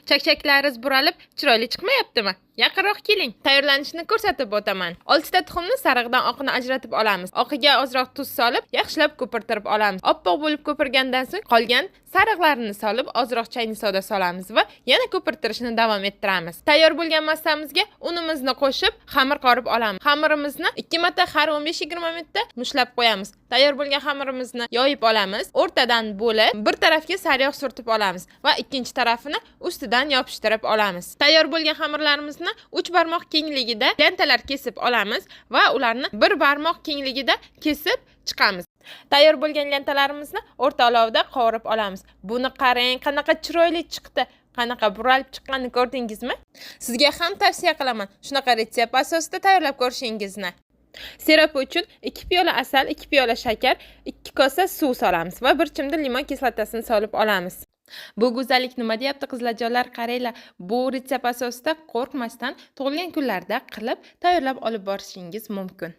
Chakchaklaringiz buralib, chiroyli chiqmayaptimi? Yaqinroq keling, tayyorlanishini ko'rsatib o'taman. 6 ta tuxumni sarig'idan oqini ajratib olamiz. Oqiga ozroq tuz solib, yaxshilab ko'pirtirib olamiz. Oppoq bo'lib ko'pirgandan so'ng qolgan sariqlarini solib, ozroq chayni soda solamiz va yana ko'pirtirishni davom ettiramiz. Tayyor bo'lgan massamizga unimizni qo'shib, xamir qorib olamiz. Xamirimizni 2 marta har 15-20 minutda mushlab qo'yamiz. Tayyor bo'lgan xamirimizni yoyib olamiz. O'rtadan bo'lib, bir tarafga sariyog' surtib olamiz va ikkinchi tarafini ustidan yopishtirib olamiz. Tayyor bo'lgan xamirlarimizni 3 barmoq kengligida lentalar kesib olamiz va ularni 1 barmoq kengligida kesib chiqamiz. Tayyor bo'lgan lentalarimizni o'rta olovda qovurib olamiz. Buni qarang, qanaqa chiroyli chiqdi. Qanaqa buralib chiqqanini ko'rdingizmi? Sizga ham tavsiya qilaman shunaqa retsept asosida tayyorlab ko'rishingizni. Sirop uchun 2 piyola asal, 2 piyola shakar, 2 kosa suv solamiz va 1 chimdim limon kislotasini solib olamiz. Bu go'zallik nima deyapti qizlarjonlar, qaranglar. Bu retsept asosida qo'rqmasdan tug'ilgan kunlarda qilib tayyorlab olib borishingiz mumkin.